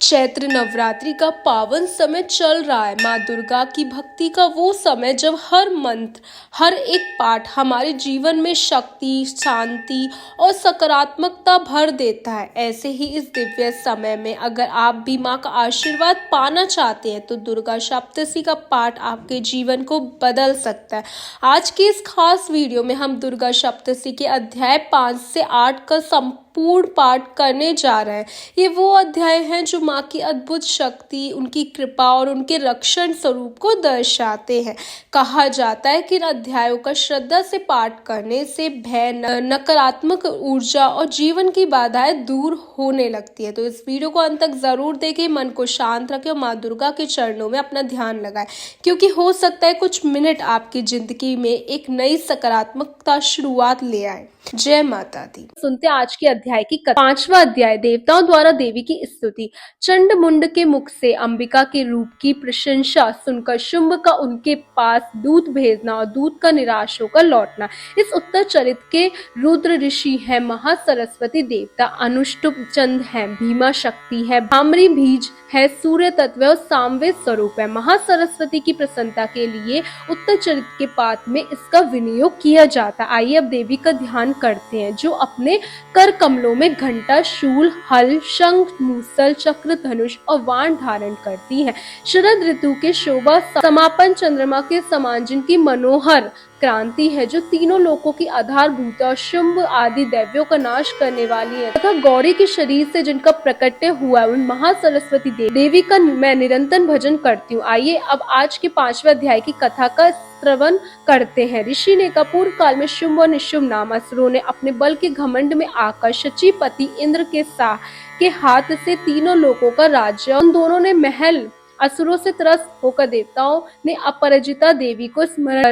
चैत्र नवरात्रि का पावन समय चल रहा है। माँ दुर्गा की भक्ति का वो समय जब हर मंत्र, हर एक पाठ हमारे जीवन में शक्ति, शांति और सकारात्मकता भर देता है। ऐसे ही इस दिव्य समय में अगर आप भी माँ का आशीर्वाद पाना चाहते हैं तो दुर्गा सप्तशती का पाठ आपके जीवन को बदल सकता है। आज की इस खास वीडियो में हम दुर्गा सप्तशती के अध्याय 5 से 8 का पूर्ण पाठ करने जा रहे हैं। ये वो अध्याय हैं जो माँ की अद्भुत शक्ति, उनकी कृपा और उनके रक्षण स्वरूप को दर्शाते हैं। कहा जाता है कि इन अध्यायों का श्रद्धा से पाठ करने से भय, नकारात्मक ऊर्जा और जीवन की बाधाएं दूर होने लगती है। तो इस वीडियो को अंत तक जरूर देखें, मन को शांत रखें और माँ दुर्गा के चरणों में अपना ध्यान लगाएं, क्योंकि हो सकता है कुछ मिनट आपकी जिंदगी में एक नई सकारात्मकता शुरुआत ले आए। जय माता दी। सुनते आज के अध्याय की कथा। 5वां अध्याय, देवताओं द्वारा देवी की स्तुति। चंड मुंड के मुख से अंबिका के रूप की प्रशंसा सुनकर शुंभ का उनके पास दूत भेजना और दूत का निराश होकर लौटना। इस उत्तर चरित के रुद्र ऋषि है, महासरस्वती देवता अनुष्टुप चंद है, भीमा शक्ति है, भामरी बीज है, सूर्य तत्व और सामवेद स्वरूप है। महासरस्वती की प्रसन्नता के लिए उत्तर चरित के पाठ में इसका विनियोग किया जाता है। आइए अब देवी का ध्यान करते हैं, जो अपने कर कमलों में घंटा, शूल, हल, शंख, मूसल, चक्र, धनुष और वाण धारण करती है। शरद ऋतु के शोभा समापन चंद्रमा के समान जिनकी मनोहर क्रांति है, जो तीनों लोकों की आधारभूत और शुंभ आदि दैव्यों का नाश करने वाली है, तथा गौरी के शरीर से जिनका प्रकट्य हुआ उन महासरस्वती देवी का मैं निरंतर भजन करती हूँ। आइए अब आज के 5वें अध्याय की कथा का श्रवण करते हैं। ऋषि ने कहा, पूर्व काल में शुंभ और निशुंभ नाम असुरों ने अपने बल के घमंड में आकर शचीपति इंद्र के हाथ से तीनों लोकों का राज्य, उन दोनों ने महल असुरों से त्रस्त होकर देवताओं ने अपराजिता देवी को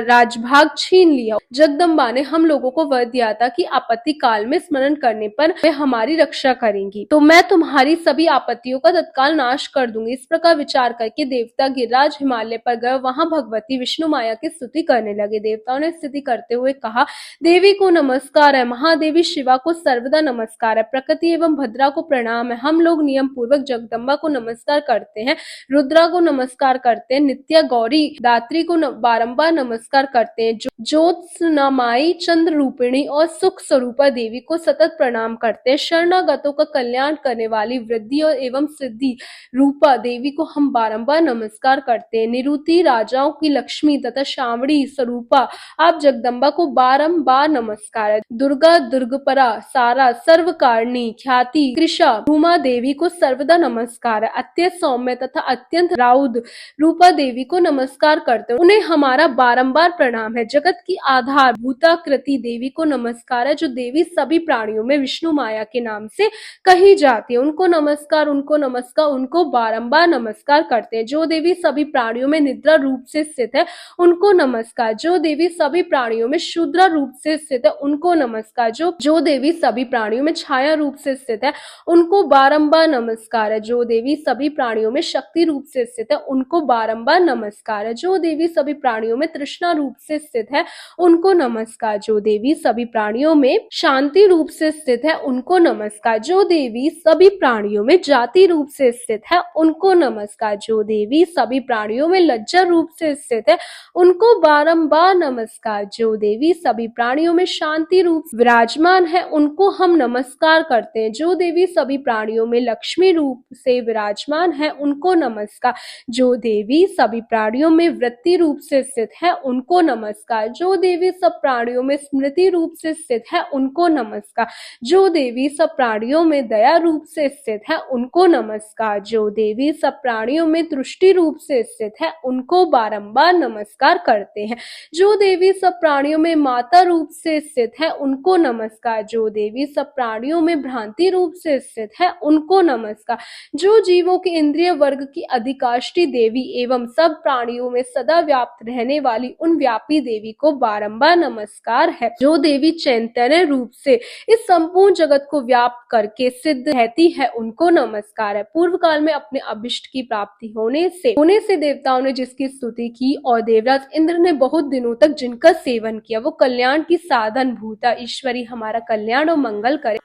राजभाग छीन लिया। जगदम्बा ने हम लोगों को वर दिया था कि आपत्ति काल में स्मरण करने पर वे हमारी रक्षा करेंगी, तो मैं तुम्हारी सभी आपत्तियों का तत्काल नाश कर दूंगी। इस प्रकार विचार करके देवता गिरिराज हिमालय पर गए, वहां भगवती विष्णु माया की स्तुति करने लगे। देवताओं ने स्तुति करते हुए कहा, देवी को नमस्कार है, महादेवी शिवा को सर्वदा नमस्कार है, प्रकृति एवं भद्रा को प्रणाम है। हम लोग नियम पूर्वक जगदम्बा को नमस्कार करते हैं, रुद्रा को नमस्कार करते हैं, नित्या गौरी दात्री को बारंबार नमस्कार करते हैं, ज्योत्स्नामाई चंद्र रूपिणी और सुख स्वरूपा देवी को सतत प्रणाम करते हैं। शरणागतों का कल्याण करने वाली वृद्धि और एवं सिद्धि रूपा देवी को हम बारंबार नमस्कार करते हैं। निरुति राजाओं की लक्ष्मी तथा शावड़ी स्वरूपा आप जगदम्बा को बारंबार नमस्कार है। दुर्गा, दुर्गपरा, सारा, सर्वकारिणी, ख्याति, कृषा, रूमा देवी को सर्वदा नमस्कार है। अत्यंत सौम्य तथा अत्यंत राउद रूपा देवी को नमस्कार करते हैं, उन्हें हमारा बारंबार प्रणाम है। जगत की आधार भूताकृति देवी को नमस्कार है, जो देवी सभी प्राणियों में विष्णु माया के नाम से कही जाती है। उनको नमस्कार, उनको नमस्कार, उनको बारंबार नमस्कार करते हैं। जो देवी सभी प्राणियों में निद्रा रूप से स्थित है उनको नमस्कार। जो देवी सभी प्राणियों में शूद्रा रूप से स्थित है उनको नमस्कार। जो देवी सभी प्राणियों में छाया रूप से स्थित है उनको बारंबार नमस्कार है। जो देवी सभी प्राणियों में शक्ति रूप से स्थित है उनको बारंबार नमस्कार है। जो देवी सभी प्राणियों में तृष्णा रूप से स्थित है उनको नमस्कार। जो देवी सभी प्राणियों में शांति रूप से स्थित है उनको नमस्कार। जो देवी सभी प्राणियों में जाति रूप से स्थित है उनको नमस्कार। जो देवी सभी प्राणियों में लज्जा रूप से स्थित है उनको बारंबार नमस्कार। जो देवी सभी प्राणियों में शांति रूप विराजमान है उनको हम नमस्कार करते हैं। जो देवी सभी प्राणियों में लक्ष्मी रूप से विराजमान है उनको नमस्कार। जो देवी सभी प्राणियों में वृत्ति रूप से स्थित है उनको नमस्कार। जो देवी सब प्राणियों में स्मृति रूप से स्थित है उनको नमस्कार। जो देवी सब प्राणियों में दया रूप से स्थित है उनको नमस्कार। जो देवी सब प्राणियों में दृष्टि रूप से स्थित है उनको बारंबार नमस्कार करते हैं। जो देवी सब प्राणियों में माता रूप से स्थित है उनको नमस्कार। जो देवी सब प्राणियों में भ्रांति रूप से स्थित है उनको नमस्कार। जो जीवों के इंद्रिय वर्ग की अधिकाष्ठी देवी एवं सब प्राणियों में सदा व्याप्त रहने वाली उन व्यापी देवी को बारंबार नमस्कार है। जो देवी चैतन्य रूप से इस संपूर्ण जगत को व्याप्त करके सिद्ध रहती है उनको नमस्कार है। पूर्व काल में अपने अभिष्ट की प्राप्ति होने से देवताओं ने जिसकी स्तुति की और देवराज इंद्र ने बहुत दिनों तक जिनका सेवन किया, वो कल्याण की साधन भूता ईश्वरी हमारा कल्याण और मंगल करे।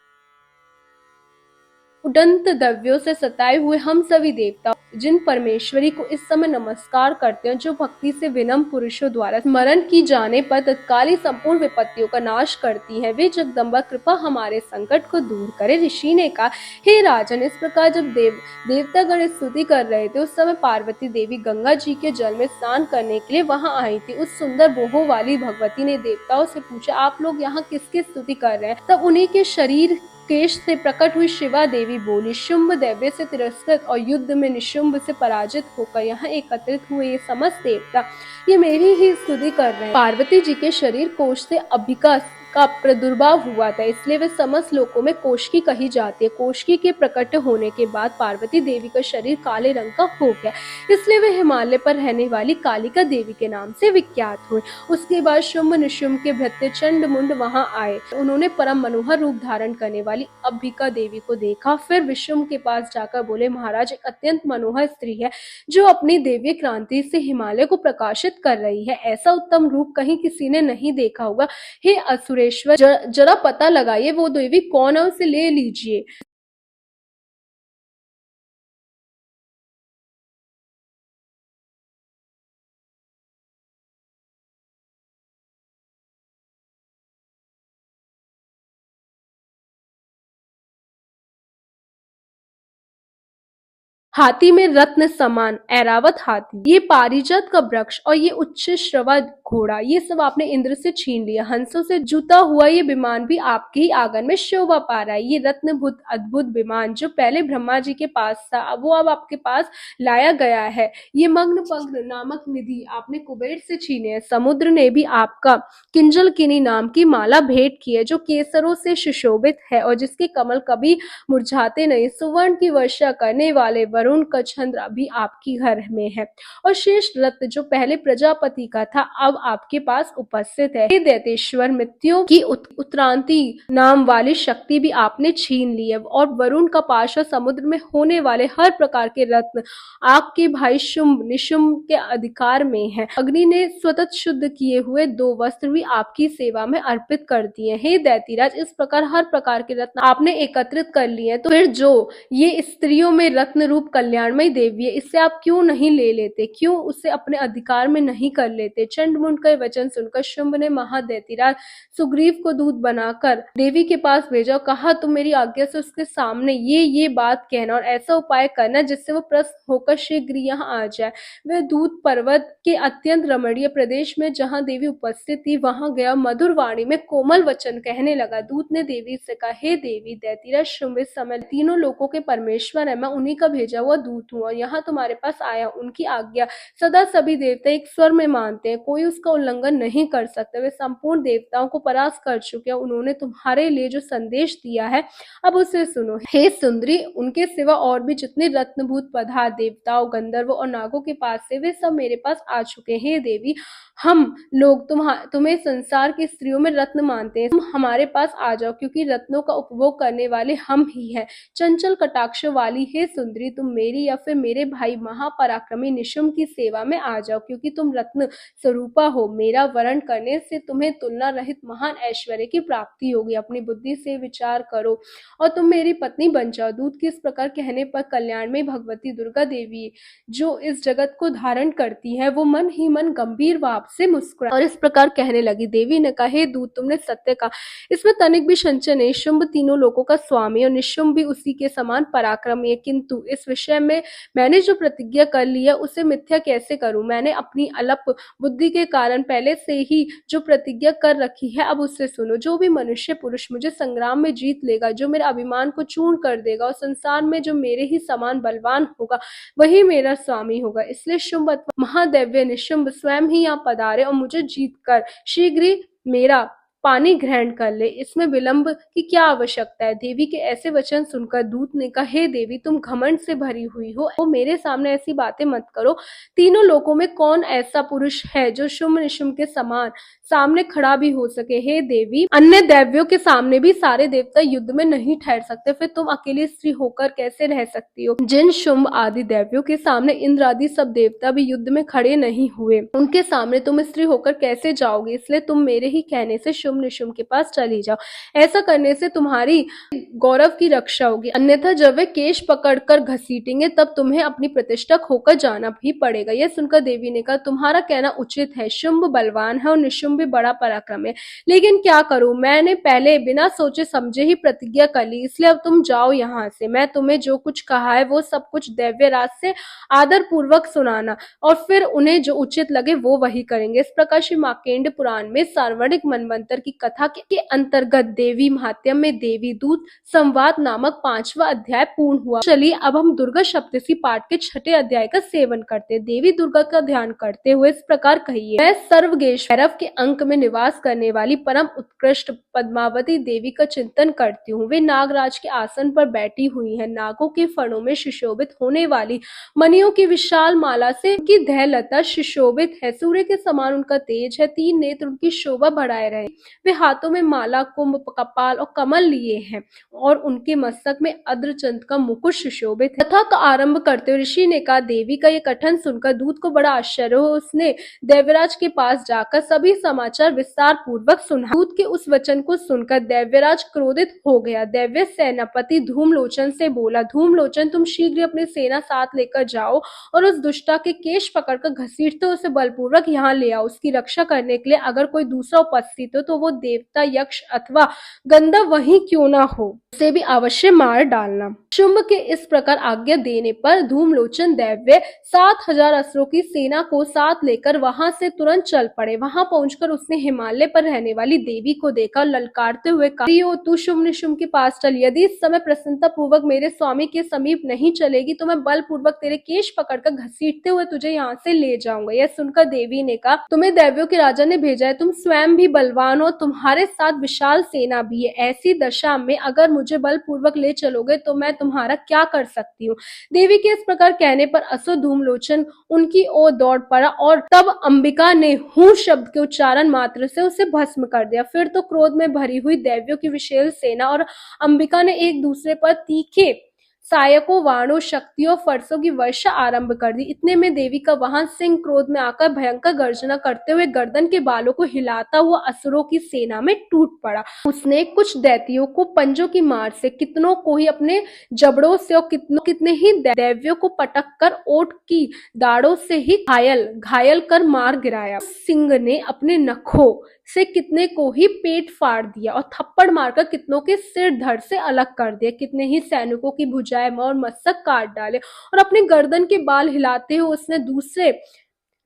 उड़ंत द्रव्यों से सताए हुए हम सभी देवता जिन परमेश्वरी को इस समय नमस्कार करते हैं, जो भक्ति से विनम्र पुरुषों द्वारा स्मरण की जाने पर तत्काल ही संपूर्ण विपत्तियों का नाश करती है, वे जगदम्बा कृपा हमारे संकट को दूर करे। ऋषि ने कहा, हे राजन, इस प्रकार जब देवतागण स्तुति कर रहे थे, उस समय पार्वती देवी गंगा जी के जल में स्नान करने के लिए वहां आई थी। उस सुंदर बोहों वाली भगवती ने देवताओं से पूछा, आप लोग यहाँ किसकी स्तुति कर रहे हैं? तब उन्हीं के शरीर केश से प्रकट हुई शिवा देवी बोली, शुंभ दैव्य से तिरस्कृत और युद्ध में निशुंभ से पराजित होकर यहाँ एकत्रित हुए ये समस्त देवता ये मेरी ही स्तुति कर रहे हैं। पार्वती जी के शरीर कोश से अभिका का प्रादुर्भाव हुआ था, इसलिए वे समस्त लोकों में कोशकी कही जाती है। कोशकी के प्रकट होने के बाद पार्वती देवी का शरीर काले रंग का हो गया, इसलिए वे हिमालय पर रहने वाली कालिका देवी के नाम से विख्यात हुए। उसके बाद शुंभ निशुंभ के भृत्य चंड मुंड वहां आए। उन्होंने परम मनोहर रूप धारण करने वाली अम्बिका देवी को देखा। फिर विशुंभ के पास जाकर बोले, महाराज, एक अत्यंत मनोहर स्त्री है जो अपनी देवी क्रांति से हिमालय को प्रकाशित कर रही है। ऐसा उत्तम रूप कहीं किसी ने नहीं देखा होगा। हे असुरेश्वर, जरा पता लगाइए वो देवी कौन है, उसे ले लीजिए। हाथी में रत्न समान ऐरावत हाथी, ये पारिजात का वृक्ष और ये उच्च श्रवा घोड़ा, ये सब आपने इंद्र से छीन लिया। हंसों से जुता हुआ ये विमान भी आपके ही आंगन में शोभा पा रहा है। ये रत्नभूत अद्भुत विमान जो पहले ब्रह्मा जी के पास था, वो अब आपके पास लाया गया है। ये मग्न पंख नामक निधि आपने कुबेर से छीने है। समुद्र ने भी आपका किंजलकिनी नाम की माला भेंट की है, जो केसरों से सुशोभित है और जिसके कमल कभी मुरझाते नहीं। सुवर्ण की वर्षा करने वाले वरुण का चंद्र भी आपकी घर में है और शेष रत्न जो पहले प्रजापति का था अब आपके पास उपस्थित है। हे दैतेश्वर, मृत्यु की उत्क्रांति नाम वाली शक्ति भी आपने छीन ली है और वरुण का पाश और समुद्र में होने वाले हर प्रकार के रत्न आपके भाई शुंभ निशुंभ के अधिकार में है। अग्नि ने स्वतः शुद्ध किए हुए 2 वस्त्र भी आपकी सेवा में अर्पित कर दिए। हे दैत्यराज, इस प्रकार हर प्रकार के रत्न आपने एकत्रित कर लिए, तो फिर जो ये स्त्रियों में रत्न रूप कल्याणमयी देवी है, इससे आप क्यों नहीं ले लेते, क्यों उसे अपने अधिकार में नहीं कर लेते? चंडमुंड का वचन सुनकर शुंभ ने महादैत्यराज सुग्रीव को दूत बनाकर देवी के पास भेजा, कहा तुम मेरी आज्ञा से उसके सामने ये बात कहना और ऐसा उपाय करना जिससे वो प्रसन्न होकर शीघ्र यहाँ आ जाए। वह दूत पर्वत के अत्यंत रमणीय प्रदेश में जहाँ देवी उपस्थित थी वहां गया, मधुर वाणी में कोमल वचन कहने लगा। दूत ने देवी से कहा, हे देवी, दैत्यराज शुंभ इस समय तीनों लोकों के परमेश्वर है, मैं उन्हीं का भेजा हुआ दूत हूँ और यहाँ तुम्हारे पास आया। उनकी आज्ञा सदा सभी देवता एक स्वर में मानते हैं, कोई उसका उल्लंघन नहीं कर सकते। वे संपूर्ण देवताओं को परास्त कर चुके हैं। उन्होंने तुम्हारे लिए जो संदेश दिया है अब उसे सुनो। हे सुंदरी, उनके सिवा और भी जितने रत्नभूत पदार्थ देवताओं, गंधर्वों और नागों के पास से वे सब मेरे पास आ चुके हैं। देवी, हम लोग तुम्हें संसार की स्त्रियों में रत्न मानते हैं, तुम हमारे पास आ जाओ, क्योंकि रत्नों का उपभोग करने वाले हम ही हैं। चंचल कटाक्ष वाली हे सुंदरी, तुम मेरी या फिर मेरे भाई महापराक्रमी निशुंभ की सेवा में आ जाओ, क्योंकि तुम रत्न स्वरूपा हो। मेरा वरण करने से तुम्हें तुलना रहित महान ऐश्वर्य की प्राप्ति होगी। अपनी बुद्धि से विचार करो और तुम मेरी पत्नी बन जाओ। दूत के इस प्रकार कहने पर कल्याण में भगवती दुर्गा देवी जो इस जगत को धारण करती है, वो मन ही मन गंभीर भाव से मुस्कुराई और इस प्रकार कहने लगी। देवी ने कहा, हे दूत, तुमने सत्य कहा, इसमें तनिक भी संशय नहीं। शुंभ तीनों लोकों का स्वामी और निशुंभ भी उसी के समान पराक्रमी है, किंतु इस विषय में मैंने जो प्रतिज्ञा कर ली है उसे मिथ्या कैसे करूं? मैंने अपनी अल्प बुद्धि के कारण पहले से ही जो प्रतिज्ञा कर रखी है, अब उससे सुनो। जो भी मनुष्य पुरुष मुझे संग्राम में जीत लेगा, जो मेरे अभिमान को चूर्ण कर देगा और संसार में जो मेरे ही समान बलवान होगा, वही मेरा स्वामी होगा। इसलिए शुंभ अथवा महादैव्य निशुंभ स्वयं ही यहाँ पधारे और मुझे जीत कर शीघ्र ही मेरा पानी ग्रहण कर ले, इसमें विलंब की क्या आवश्यकता है? देवी के ऐसे वचन सुनकर दूत ने कहा, हे देवी, तुम घमंड से भरी हुई हो, वो मेरे सामने ऐसी बातें मत करो। तीनों लोकों में कौन ऐसा पुरुष है जो शुंभ निशुंभ के समान सामने खड़ा भी हो सके? हे देवी, अन्य दैव्यों के सामने भी सारे देवता युद्ध में नहीं ठहर सकते, फिर तुम अकेली स्त्री होकर कैसे रह सकती हो? जिन शुंभ आदि दैव्यों के सामने इंद्र आदि सब देवता भी युद्ध में खड़े नहीं हुए, उनके सामने तुम स्त्री होकर कैसे जाओगी? इसलिए तुम मेरे ही कहने से शुंभ शुंभ निशुंभ के पास चली जाओ। ऐसा करने से तुम्हारी गौरव की रक्षा होगी, अन्यथा जब वे केश पकड़कर घसीटेंगे तब तुम्हें अपनी प्रतिष्ठा खोकर जाना भी पड़ेगा। यह सुनकर देवी ने कहा, तुम्हारा कहना उचित है, शुंभ बलवान है और निशुंभ भी बड़ा पराक्रम है, लेकिन क्या करूं, मैंने पहले बिना सोचे समझे ही प्रतिज्ञा कर ली, इसलिए अब तुम जाओ यहाँ से। मैं तुम्हें जो कुछ कहा है वो सब कुछ दैव्यराज से आदर पूर्वक सुनाना और फिर उन्हें जो उचित लगे वो वही करेंगे। इस प्रकार श्री मार्कंडेय पुराण में सार्वणिक मनवंतर की कथा के अंतर्गत देवी महात्म्य में देवी दूत संवाद नामक 5वां अध्याय पूर्ण हुआ। चलिए अब हम दुर्गा सप्तशती पाठ के 6ठे अध्याय का सेवन करते हैं। देवी दुर्गा का ध्यान करते हुए इस प्रकार कहिए, मैं सर्वगेश भैरव के अंक में निवास करने वाली परम उत्कृष्ट पद्मावती देवी का चिंतन करती हूँ। वे नागराज के आसन पर बैठी हुई हैं, नागों के फणों में सुशोभित होने वाली मणियों की विशाल माला से उनकी दहलता सुशोभित है, सूर्य के समान उनका तेज है, 3 नेत्र उनकी शोभा बढ़ाए रहे। वे हाथों में माला, कुंभ, कपाल और कमल लिए हैं और उनके मस्तक में अद्रचंद का मुकुट सुशोभित है। कथा का आरंभ करते हुए ऋषि ने कहा, देवी का ये कथन सुनकर दूत को बड़ा आश्चर्य हो। उसने दैव्यराज के पास जाकर सभी समाचार विस्तार पूर्वक सुना। दूत के उस वचन को सुनकर दैव्यराज क्रोधित हो गया। दैव्य सेनापति धूमलोचन से बोला, धूमलोचन, तुम शीघ्र अपनी सेना साथ लेकर जाओ और उस दुष्टा के केश पकड़कर घसीटते उसे बलपूर्वक यहाँ ले आओ। उसकी रक्षा करने के लिए अगर कोई दूसरा उपस्थित हो तो वो देवता, यक्ष अथवा गंधर्व वहीं क्यों ना हो, उसे भी अवश्य मार डालना। शुंभ के इस प्रकार आज्ञा देने पर धूमलोचन दैव्य 7000 असुरों की सेना को साथ लेकर वहां से तुरंत चल पड़े। वहां पहुंचकर उसने हिमालय पर रहने वाली देवी को देखा, ललकारते हुए कहा, तू शुंभ निशुंभ के पास चल, यदि इस समय प्रसन्नता पूर्वक मेरे स्वामी के समीप नहीं चलेगी तो मैं बलपूर्वक तेरे केश पकड़कर घसीटते हुए तुझे यहाँ से ले जाऊंगा। यह सुनकर देवी ने कहा, तुम्हें दैव्यों के राजा ने भेजा है, तुम स्वयं भी बलवान हो, तुम्हारे साथ विशाल सेना भी है, ऐसी दशा में अगर मुझे बलपूर्वक ले चलोगे तो मैं तुम्हारा क्या कर सकती हूँ। देवी के इस प्रकार कहने पर असुर धूमलोचन उनकी ओर दौड़ पड़ा और तब अंबिका ने हूं शब्द के उच्चारण मात्र से उसे भस्म कर दिया। फिर तो क्रोध में भरी हुई दैव्यों की विशाल सेना और अंबिका ने एक दूसरे पर तीखे सायकों, वाणों, शक्तियों, फरसों की वर्षा आरंभ कर दी। इतने में देवी का वाहन सिंह क्रोध में आकर भयंकर गर्जना करते हुए गर्दन के बालों को हिलाता हुआ असुरों की सेना में टूट पड़ा। उसने कुछ दैत्यों को पंजों की मार से, कितनों को ही अपने जबड़ों से और कितने ही दैव्यों को पटक कर ओट की दाढ़ों से ही घायल कर मार गिराया। सिंह ने अपने नखों से कितने को ही पेट फाड़ दिया और थप्पड़ मारकर कितनों के सिर धड़ से अलग कर दिया। कितने ही सैनिकों की भुजाएं और मस्तक काट डाले और अपने गर्दन के बाल हिलाते हुए उसने दूसरे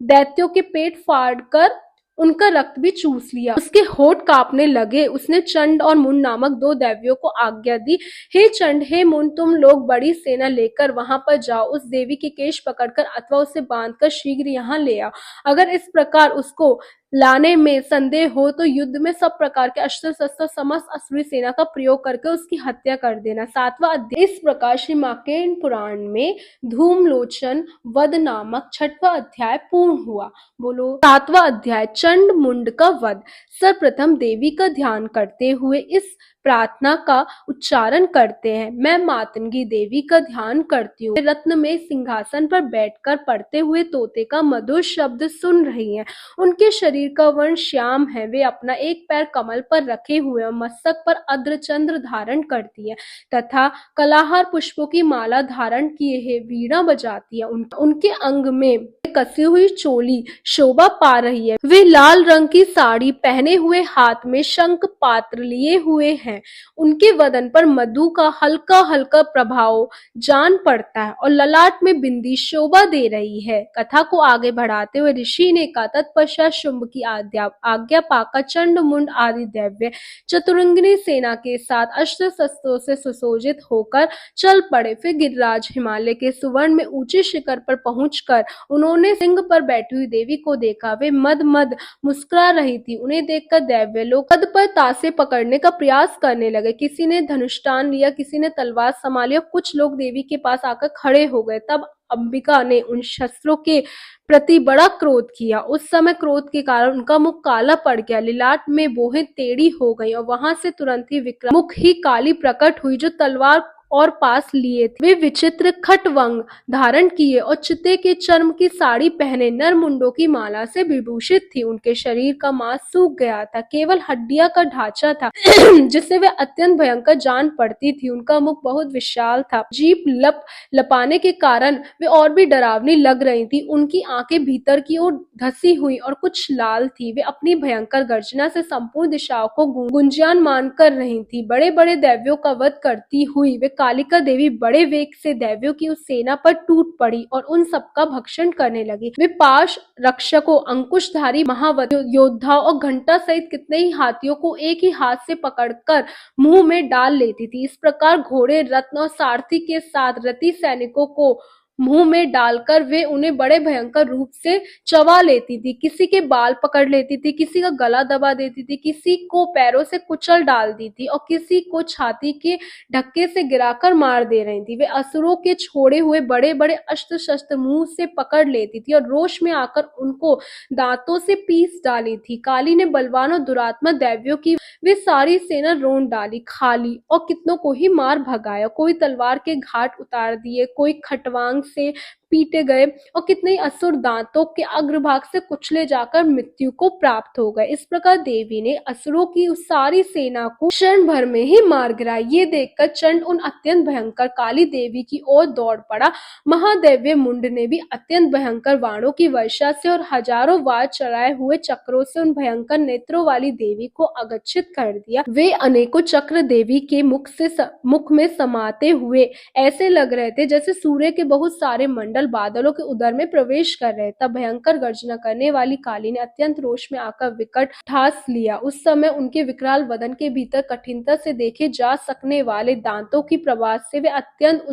दैत्यों के पेट फाड़कर उनका रक्त भी चूस लिया। उसके होठ कांपने लगे। उसने चंड और मुंड नामक 2 दैव्यों को आज्ञा दी, हे चंड, हे मुंड, तुम लोग बड़ी सेना लेकर वहां पर जाओ, उस देवी के केश पकड़कर अथवा उसे बांधकर शीघ्र यहाँ ले आओ। अगर इस प्रकार उसको लाने में संदेह हो तो युद्ध में सब प्रकार के अस्त्र शस्त्र समस्त असुरी सेना का प्रयोग करके उसकी हत्या कर देना। 7वां अध्याय। इस प्रकार श्री मार्कंडेय पुराण में धूमलोचन वध नामक 6वां अध्याय पूर्ण हुआ। बोलो 7वां अध्याय, चंड मुंड का वध। सर्वप्रथम देवी का ध्यान करते हुए इस प्रार्थना का उच्चारण करते हैं, मैं मातंगी देवी का ध्यान करती हूँ, रत्न में सिंहासन पर बैठकर पढ़ते हुए तोते का मधुर शब्द सुन रही हैं। उनके शरीर का वर्ण श्याम है, वे अपना एक पैर कमल पर रखे हुए और मस्तक पर अद्रचंद्र धारण करती है तथा कलाहार पुष्पों की माला धारण किए है वीणा बजाती है। उनके अंग में कसी हुई चोली शोभा पा रही है। वे लाल रंग की साड़ी पहने हुए हाथ में शंख पात्र लिए हुए हैं। उनके वदन पर मधु का हल्का हल्का प्रभाव जान पड़ता है और ललाट में बिंदी शोभा दे रही है। कथा को आगे बढ़ाते हुए ऋषि ने कहा, तत्पश्चात शुंभ की आज्ञा पाकर चंड मुंड आदि दैव्य चतुरंगिनी सेना के साथ अस्त्र शस्त्रों से सुसज्जित होकर चल पड़े। फिर गिरिराज हिमालय के सुवर्ण में ऊंचे शिखर पर पहुंचकर उन्होंने सिंह पर बैठी हुई देवी को देखा। वे मद मुस्कुरा रही थी। उन्हें देखकर दैव्य लोग कद पर तासे पकड़ने का प्रयास करने लगे। किसी ने धनुष तान लिया, किसी ने तलवार संभाली और कुछ लोग देवी के पास आकर खड़े हो गए। तब अंबिका ने उन शस्त्रों के प्रति बड़ा क्रोध किया। उस समय क्रोध के कारण उनका मुख काला पड़ गया, लिलाट में बोहें टेढ़ी हो गई और वहां से तुरंत ही विक्रम मुख ही काली प्रकट हुई जो तलवार और पास लिए थे। वे विचित्र खटवंग धारण किए और चिते के चर्म की साड़ी पहने नर मुंडों की माला से विभूषित थी। उनके शरीर का मांस सूख गया था, केवल हड्डियां का ढांचा था जिससे वे अत्यंत भयंकर जान पड़ती थी। उनका मुख बहुत विशाल था, जीभ लपाने के कारण वे और भी डरावनी लग रही थी। उनकी आंखें भीतर की ओर धसी हुई और कुछ लाल थी। वे अपनी भयंकर गर्जना से संपूर्ण दिशाओं को गुंजायमान कर रही थी। बड़े बड़े दैत्यों का वध करती हुई वे कालिका देवी बड़े वेग से दैत्यों की उस सेना पर टूट पड़ी और उन सबका भक्षण करने लगी। वे पाश रक्षकों, अंकुशधारी महावत योद्धाओं और घंटा सहित कितने ही हाथियों को एक ही हाथ से पकड़कर मुंह में डाल लेती थी। इस प्रकार घोड़े, रत्न और सारथी के साथ रथी सैनिकों को मुंह में डालकर वे उन्हें बड़े भयंकर रूप से चबा लेती थी। किसी के बाल पकड़ लेती थी, किसी का गला दबा देती थी, किसी को पैरों से कुचल डालती थी और किसी को छाती के धक्के से गिराकर मार दे रही थी। वे असुरों के छोड़े हुए बड़े बड़े अस्त्र शस्त्र मुंह से पकड़ लेती थी और रोष में आकर उनको दांतों से पीस डाली थी। काली ने बलवान और दुरात्मा दैव्यों की वे सारी सेना रोन डाली, खाली और कितनों को ही मार भगाया। कोई तलवार के घाट उतार दिए, कोई खटवांग से पीटे गए और कितने ही असुर दांतों के अग्रभाग से कुचले जाकर मृत्यु को प्राप्त हो गए। इस प्रकार देवी ने असुरों की उस सारी सेना को क्षण भर में ही मार गिराया। ये देखकर चंड उन अत्यंत भयंकर काली देवी की ओर दौड़ पड़ा। महादैव्य मुंड ने भी अत्यंत भयंकर बाणों की वर्षा से और हजारों वार चलाए हुए चक्रों से उन भयंकर नेत्रों वाली देवी को अगच्छित कर दिया। वे अनेकों चक्र देवी के मुख में समाते हुए ऐसे लग रहे थे जैसे सूर्य के बहुत सारे मंडल बादलों के उदर में प्रवेश कर रहे। तब भयंकर गर्जना करने वाली काली ने अत्यंत रोष में आकर विकट ठास लिया। उस समय उनके विकराल वदन के भीतर कठिनता से देखे जा सकने वाले दांतों की प्रवास से वे अत्यंत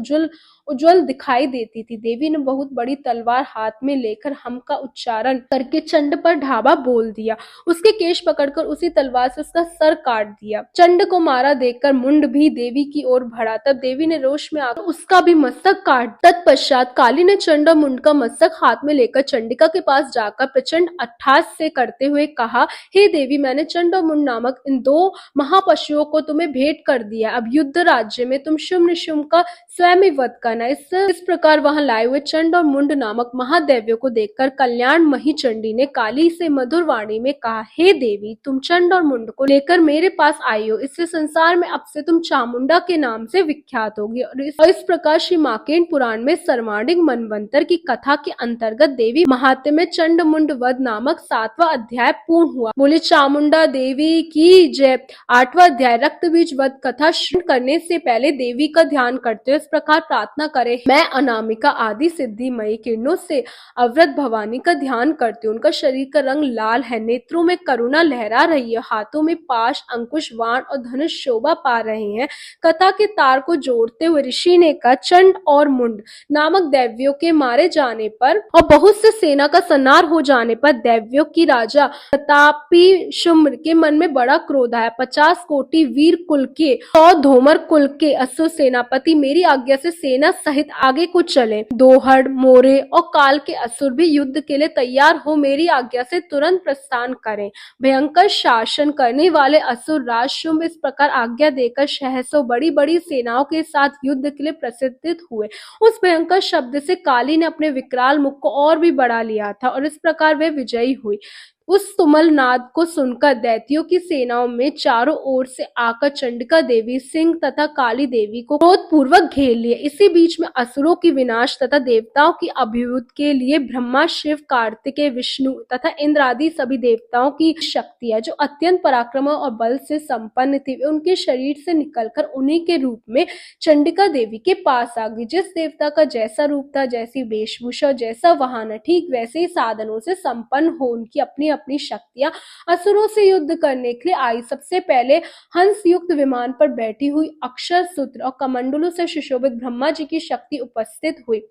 उज्जवल दिखाई देती थी। देवी ने बहुत बड़ी तलवार हाथ में लेकर हम का उच्चारण करके चंड पर ढाबा बोल दिया। उसके केश पकड़कर उसी तलवार से उसका सर काट दिया। चंड को मारा देखकर मुंड भी देवी की ओर बढ़ा। तब देवी ने रोष में आकर उसका भी मस्तक काट। तत्पश्चात काली ने चंड और मुंड का मस्तक हाथ में लेकर चंडिका के पास जाकर प्रचंड अट्टहास से करते हुए कहा, हे देवी, मैंने चंड और मुंड नामक इन दो महापशुओं को तुम्हें भेंट कर दिया। अब युद्ध राज्य में तुम शुम्भ निशुम्भ का स्वयं ही वध करना। इस प्रकार वहां लाए हुए चंड और मुंड नामक महादैव्यों को देखकर कल्याणमयी चंडी ने काली से मधुर वाणी में कहा, हे देवी, तुम चंड और मुंड को लेकर मेरे पास आई हो। इससे संसार में अब से तुम चामुंडा के नाम से विख्यात होगी। और इस प्रकार श्री मार्कंडेय पुराण में सर्वांगिक मनवंतर की कथा के अंतर्गत देवी महात्म्य में चंड मुंड वध नामक 7वां अध्याय पूर्ण हुआ। बोले चामुंडा देवी की जय। 8वां अध्याय रक्त बीज वध कथा शुरू करने से पहले देवी का ध्यान करते हुए इस प्रकार प्रार्थना करे, मैं अनामिका आदि सिद्धिमयी किरणों से अवृत भवानी का ध्यान करती हूँ। उनका शरीर का रंग लाल है, नेत्रों में करुणा लहरा रही है, हाथों में पाश, अंकुश, वाण और धनुष शोभा पा रहे हैं। कथा के तार को जोड़ते हुए ऋषि ने कहा, चंड और मुंड नामक दैव्यों के मारे जाने पर और बहुत से सेना का संहार हो जाने पर दैव्यों की राजा प्रतापी शुम्भ के मन में बड़ा क्रोध आया। 50 कोटि वीर कुल के 100 धोमर कुल के असुर सेनापति मेरी आज्ञा से सेना सहित आगे को चले। दोहड़, मोरे और काल के असुर भी युद्ध के लिए तैयार हो मेरी आज्ञा से तुरंत प्रस्थान करें। भयंकर शासन करने वाले असुर राज शुम्भ इस प्रकार आज्ञा देकर सहसों बड़ी बड़ी सेनाओं के साथ युद्ध के लिए प्रसिद्ध हुए। उस भयंकर शब्द से काली ने अपने विकराल मुख को और भी बढ़ा लिया था और इस प्रकार वे विजयी हुई। उस तुमल नाद को सुनकर दैत्यों की सेनाओं में चारों ओर से आकर चंडिका देवी, सिंह तथा काली देवी को क्रोध पूर्वक घेर लिए। इसी बीच में असुरों की विनाश तथा देवताओं की अभिवृद्धि के लिए ब्रह्मा, शिव, कार्तिकेय, विष्णु तथा इंद्र आदि सभी देवताओं की शक्तियां जो अत्यंत पराक्रम और बल से संपन्न थी, वे उनके शरीर से निकलकर उन्हीं के रूप में चंडिका देवी के पास आ गई। जिस देवता का जैसा रूप था, जैसी वेशभूषा, जैसा वाहन, ठीक वैसे ही साधनों से संपन्न हो उनकी अपनी अपनी शक्तियां असुरों से युद्ध करने के लिए आई। सबसे पहले हंस युक्त विमान पर बैठी हुई अक्षर सूत्र और कमंडलों से सुशोभित ब्रह्मा जी की शक्ति उपस्थित हुई।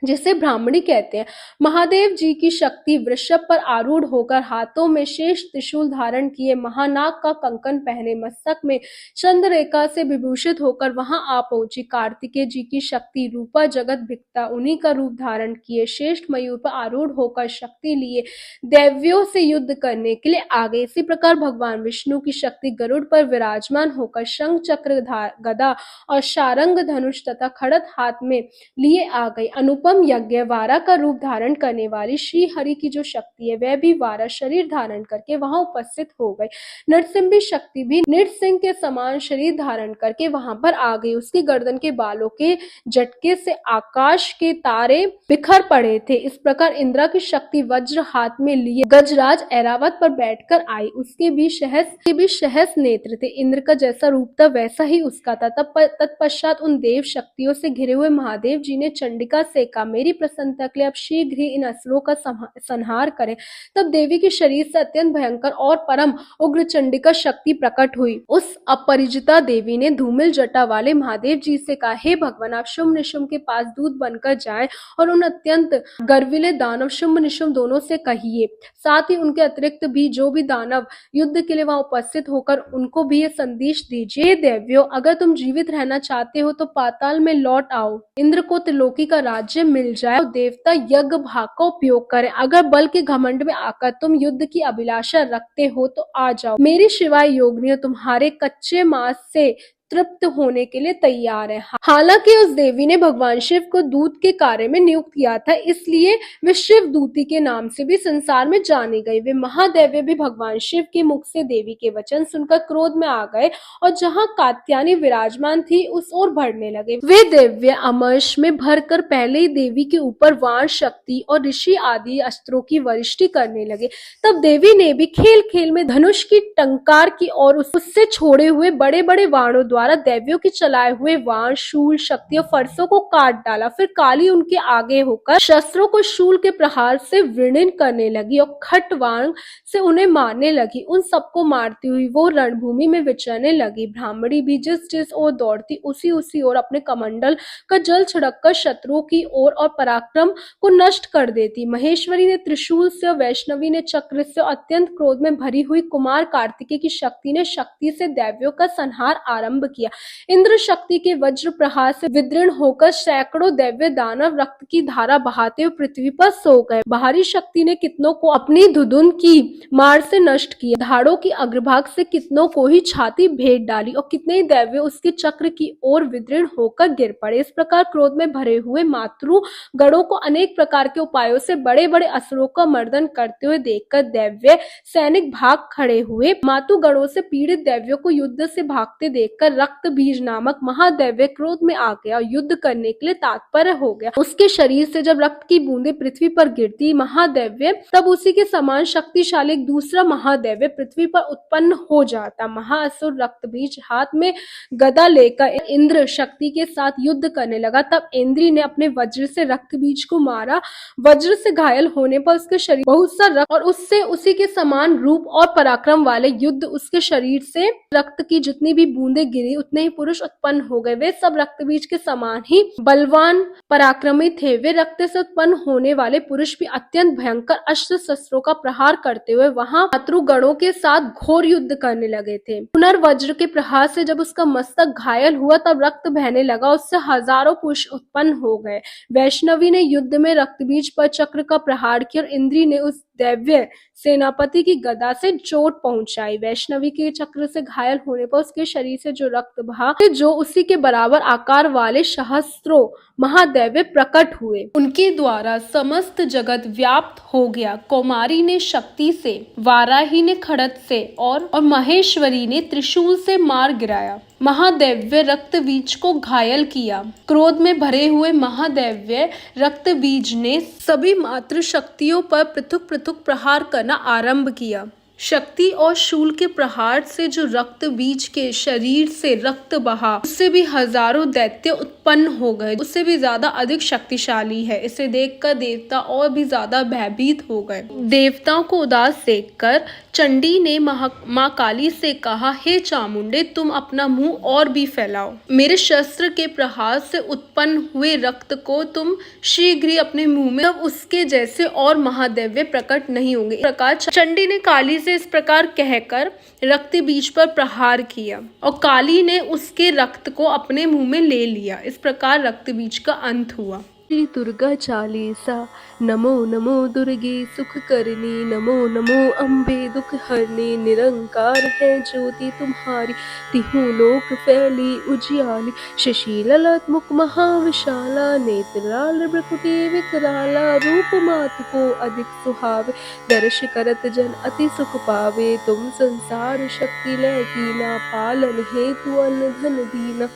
जिसे ब्राह्मणी कहते हैं। महादेव जी की शक्ति वृषभ पर आरूढ़ होकर हाथों में शेष त्रिशूल धारण किए, महानाग का कंकन पहने, मस्तक में चंद्ररेखा से विभूषित होकर वहां आ पहुंची। कार्तिकेय जी की शक्ति रूपा जगत भिक्ता, उन्हीं का रूप धारण किए श्रेष्ठ मयूर पर आरूढ़ होकर शक्ति लिए दैव्यों से युद्ध करने के लिए आ गए। इसी प्रकार भगवान विष्णु की शक्ति गरुड़ पर विराजमान होकर शंख चक्र गदा और शारंग धनुष तथा खड़ग हाथ में लिए आ गई। अनुपम यज्ञ वारा का रूप धारण करने वाली श्री हरि की जो शक्ति है वह भी वारा शरीर धारण करके वहां उपस्थित हो गई। नरसिंह शक्ति भी नृसिंह के समान शरीर धारण करके वहां पर आ गई। उसकी गर्दन के बालों के झटके से आकाश के तारे बिखर पड़े थे। इस प्रकार इंद्रा की शक्ति वज्र हाथ में लिए गजराज ऐरावत पर बैठकर आई। उसके भी सहस नेत्र थे। इंद्र का जैसा रूप था वैसा ही उसका था। तत्पश्चात उन देव शक्तियों से घिरे हुए महादेव जी ने चंडिका से कहा, मेरी प्रसन्नता के लिए आप शीघ्र ही इन असुरों का संहार करें। तब देवी के शरीर से अत्यंत भयंकर और परम उग्र चंडिका शक्ति प्रकट हुई। उस अपरिजिता देवी ने धूमिल जटा वाले महादेव जी से कहा, हे भगवान, आप शुंभ निशुंभ के पास दूत बनकर जाएं और उन अत्यंत गर्विले दानव शुंभ निशुंभ दोनों से कहिए, साथ ही उनके अतिरिक्त भी जो भी दानव युद्ध के लिए वहां उपस्थित होकर उनको भी ये संदेश दीजिए, देवियों, अगर तुम जीवित रहना चाहते हो तो पाताल में लौट आओ। इंद्र को त्रिलोकी का राज्य मिल जाए और देवता यज्ञ भाग का उपयोग करें। अगर बल के घमंड में आकर तुम युद्ध की अभिलाषा रखते हो तो आ जाओ। मेरी शिवाय योगिनियां तुम्हारे कच्चे मांस से तृप्त होने के लिए तैयार है। हालांकि उस देवी ने भगवान शिव को दूत के कार्य में नियुक्त किया था, इसलिए वे शिव दूती के नाम से भी संसार में जाने गए। वे महादेव भी भगवान शिव के मुख से देवी के वचन सुनकर क्रोध में आ गए और जहां कात्यायनी विराजमान थी उस ओर बढ़ने लगे। वे दिव्य अमर्ष में भरकर पहले ही देवी के ऊपर वाण शक्ति और ऋषि आदि अस्त्रों की वरिष्ठी करने लगे। तब देवी ने भी खेल खेल में धनुष की टंकार की और उससे छोड़े हुए बड़े बड़े वाणों द्वारा दैव्यों के चलाए हुए वाण, शूल, शक्ति और फरसों को काट डाला। फिर काली उनके आगे होकर शस्त्रों को शूल के प्रहार से विलीन करने लगी और खटवाण से उन्हें मारने लगी। उन सबको मारती हुई वो रणभूमि में विचरने लगी। ब्राह्मणी भी जिस जिस ओर दौड़ती उसी ओर अपने कमंडल का जल छिड़क कर शत्रुओं की ओर और पराक्रम को नष्ट कर देती। महेश्वरी ने त्रिशूल से और वैष्णवी ने चक्र से, अत्यंत क्रोध में भरी हुई कुमार कार्तिकेय की शक्ति ने शक्ति से दैव्यों का संहार आरंभ किया। इंद्र शक्ति के वज्र प्रहार से विदीर्ण होकर सैकड़ों दैव्य दानव रक्त की धारा बहाते हुए पृथ्वी पर सो गए। बाहरी शक्ति ने कितनों को अपनी धुधुन की मार से नष्ट किया। धाड़ों की अग्रभाग से कितनों को ही छाती भेद डाली और कितने ही दैव्य उसके चक्र की ओर विदीर्ण होकर गिर पड़े। इस प्रकार क्रोध में भरे हुए मातृ गणों को अनेक प्रकार के उपायों से बड़े बड़े असुरों का मर्दन करते हुए देखकर दैव्य सैनिक भाग खड़े हुए। मातु गणों से पीड़ित दैव्यों को युद्ध से भागते देखकर रक्त बीज नामक महादैव्य क्रोध में आ गया और युद्ध करने के लिए तत्पर हो गया। उसके शरीर से जब रक्त की बूंदें पृथ्वी पर गिरती महादैव्य तब उसी के समान शक्तिशाली एक दूसरा महादैव्य पृथ्वी पर उत्पन्न हो जाता। महाअसुर रक्त बीज हाथ में गदा लेकर इंद्र शक्ति के साथ युद्ध करने लगा। तब इंद्री ने अपने वज्र से रक्त बीज को मारा। वज्र से घायल होने पर उसके शरीर बहुत सा रक्त और उससे उसी के समान रूप और पराक्रम वाले युद्ध उसके शरीर से रक्त की जितनी भी बूंदें गिरी उतने ही पुरुष उत्पन्न हो गए। वे सब रक्त बीज के समान ही बलवान पराक्रमी थे। वे रक्त से उत्पन्न होने वाले पुरुष भी अत्यंत भयंकर अस्त्र शस्त्रों का प्रहार करते हुए वहां शत्रु गणों के साथ घोर युद्ध करने लगे थे। पुनर्वज्र के प्रहार से जब उसका मस्तक घायल हुआ तब रक्त बहने लगा। उससे हजारों पुरुष उत्पन्न हो गए। वैष्णवी ने युद्ध में रक्त बीज पर चक्र का प्रहार किया और इंद्री ने उस दैव्य सेनापति की गदा से चोट पहुंचाई। वैष्णवी के चक्र से घायल होने पर उसके शरीर से जो रक्त बहा जो उसी के बराबर आकार वाले सहस्त्रों महादैव्य प्रकट हुए। उनके द्वारा समस्त जगत व्याप्त हो गया। कौमारी ने शक्ति से, वाराही ने खड़ग से और महेश्वरी ने त्रिशूल से मार गिराया। महादैव्य रक्त बीज को घायल किया। क्रोध में भरे हुए महादैव्य रक्त बीज ने सभी मातृ शक्तियों पर पृथक पृथक प्रहार करना आरंभ किया। शक्ति और शूल के प्रहार से जो रक्त बीज के शरीर से रक्त बहा, उससे भी हजारों दैत्य उत्पन्न हो गए, उससे भी ज्यादा अधिक शक्तिशाली है। इसे देखकर देवता और भी ज्यादा भयभीत हो गए। देवताओं को उदास देखकर चंडी ने माँ काली से कहा, हे चामुंडे, तुम अपना मुंह और भी फैलाओ। मेरे शस्त्र के प्रहार से उत्पन्न हुए रक्त को तुम शीघ्र ही अपने मुंह में, तब उसके जैसे और महादेव्य प्रकट नहीं होंगे। इस प्रकार चंडी ने काली से इस प्रकार कहकर रक्त बीज पर प्रहार किया और काली ने उसके रक्त को अपने मुंह में ले लिया। इस प्रकार रक्त बीज का अंत हुआ। श्री दुर्गा चालीसा। नमो नमो दुर्गे सुख करनी, नमो नमो अम्बे दुख हरनी, निरंकार है ज्योति तुम्हारी, तिहु लोक फैली उजियाली, शशि ललाट मुख महाविशाला, नेत्र लाल भ्रुकुटी विकराला, रूप मात को अधिक सुहावे, दर्श करत जन अति सुख पावे, तुम संसार शक्ति लय कीना, पालन हेतु अन्न धन दीना,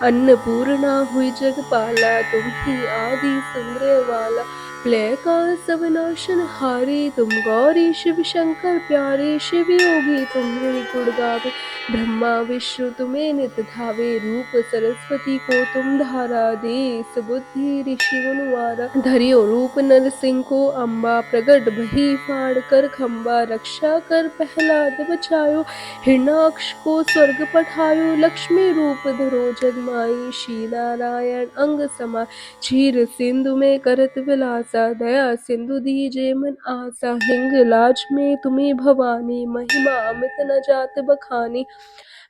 अन्नपूर्णा हुई जगपाला, तुम ही आदि सुंदर वाला, प्रलय काल सब नाशन हारे, तुम गौरी शिव शंकर प्यारे, शिव योगी तुम्हें गुण गावे, ब्रह्मा विष्णु तुम्हें नित धावे, रूप सरस्वती को तुम धारा दे, सुबुद्धि ऋषि गुणवारा, धरियो रूप नर सिंह को अम्बा, प्रगट भई फाड़ कर खम्बा, रक्षा कर प्रहलाद बचायो, हिरणाक्ष को स्वर्ग पठायो, लक्ष्मी रूप धरो जगमाई, श्री नारायण अंग समा, क्षीर सिंधु में करत विलासा, दया सिंधु दीजे मन आसा, हिंगलाज में तुम्हें भवानी, महिमा अमित न जात बखानी,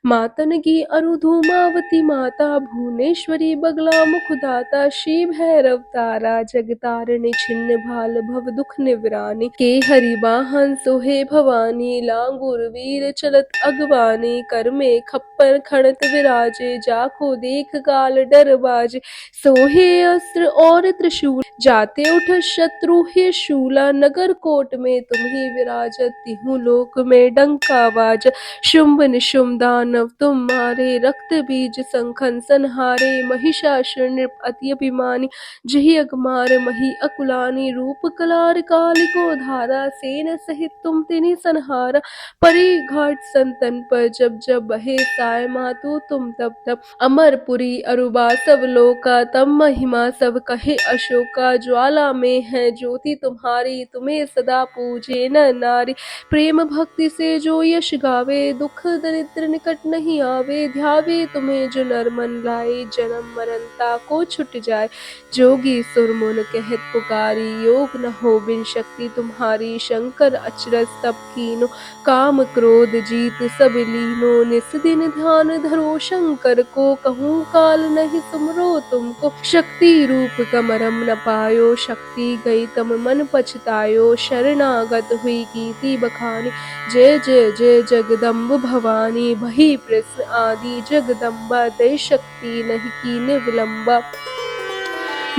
मातन की अरु धूमावती माता, भुवनेश्वरी बगला मुखदाता, श्री भैरव तारा जगतारिणी, छिन्न भाल भव दुख निवरानी, के हरि वाहन सोहे भवानी, लांगुर वीर चलत अगवानी, कर में खप्पर खड़त विराजे, जाको देख काल डर बाजे, सोहे अस्त्र और त्रिशूल, जाते उठ शत्रु हे शूला, नगर कोट में तुम्ही विराजत, तिहु लोक में डंका बाज, शुंभ निशुंभ दानव तुम मारे, रक्त बीज संखन संहारे, महिषासुर नृप अति अभिमानी, जहि अगमार मही अकुलानी, रूप कलार काली को धारा, सेन सहित तुम तिन्हि संहारा, परी घाट संतन पर जब जब बहे साय, मातु तुम तब तब, अमरपुरी अरुबा सब लोका, तब महिमा सब कहे अशोका, ज्वाला में है ज्योति तुम्हारी, तुम्हें सदा पूजे न नारी, प्रेम भक्ति से जो यश गावे, दुख दरिद्र निकट नहीं आवे, ध्यावे तुम्हें जो नर मन लाए, जन्म मरणता को छुट जाए, जोगी सुर मुन कहत पुकारी, योग न हो बिन शक्ति तुम्हारी, शंकर अचरज तप कीनो, काम क्रोध जीत सब लीनो, निस दिन ध्यान धरो शंकर को, कहूँ काल नहीं सुमरो तुमको, शक्ति रूप कमरम न पायो, शक्ति गई तम मन पछतायो, शरणागत हुई कीर्ति बखानी, जय जय जय जगदम्ब भवानी, भई प्रश्न आदि जगदम्बा, दय शक्ति नहीं कीन विलंबा,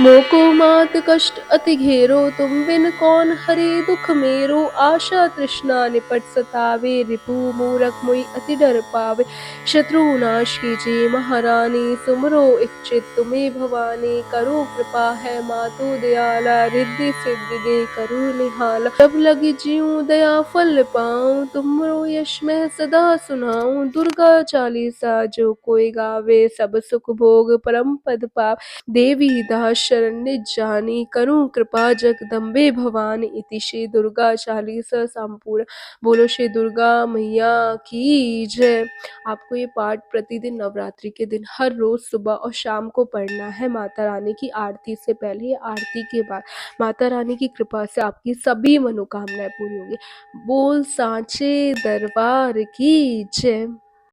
मोको मात कष्ट अति घेरो, तुम बिन कौन हरे दुख मेरो, आशा तृष्णा निपट सतावे, रिपु मूरख मुई अति डर पावे, शत्रु नाश कीजिए महारानी, सुमरो इच्छित तुम्हें भवानी, करो कृपा है मातु दयाला, रिद्धि सिद्धि दे करो निहाला, जब लगी जीऊँ दया फल पाऊँ, तुमरो यश मैं सदा सुनाऊँ, दुर्गा चालीसा जो कोई गावे, सब सुख भोग परम पद पावे, देवी दास शरण निज जानी, करूं कृपा जगदम्बे भवानी, इति श्री दुर्गा चालीसा संपूर्ण। बोलो श्री दुर्गा मैया की जय। आपको ये पाठ प्रतिदिन नवरात्रि के दिन हर रोज सुबह और शाम को पढ़ना है, माता रानी की आरती से पहले या आरती के बाद। माता रानी की कृपा से आपकी सभी मनोकामनाएं पूरी होंगी। बोल सांचे दरबार की जय।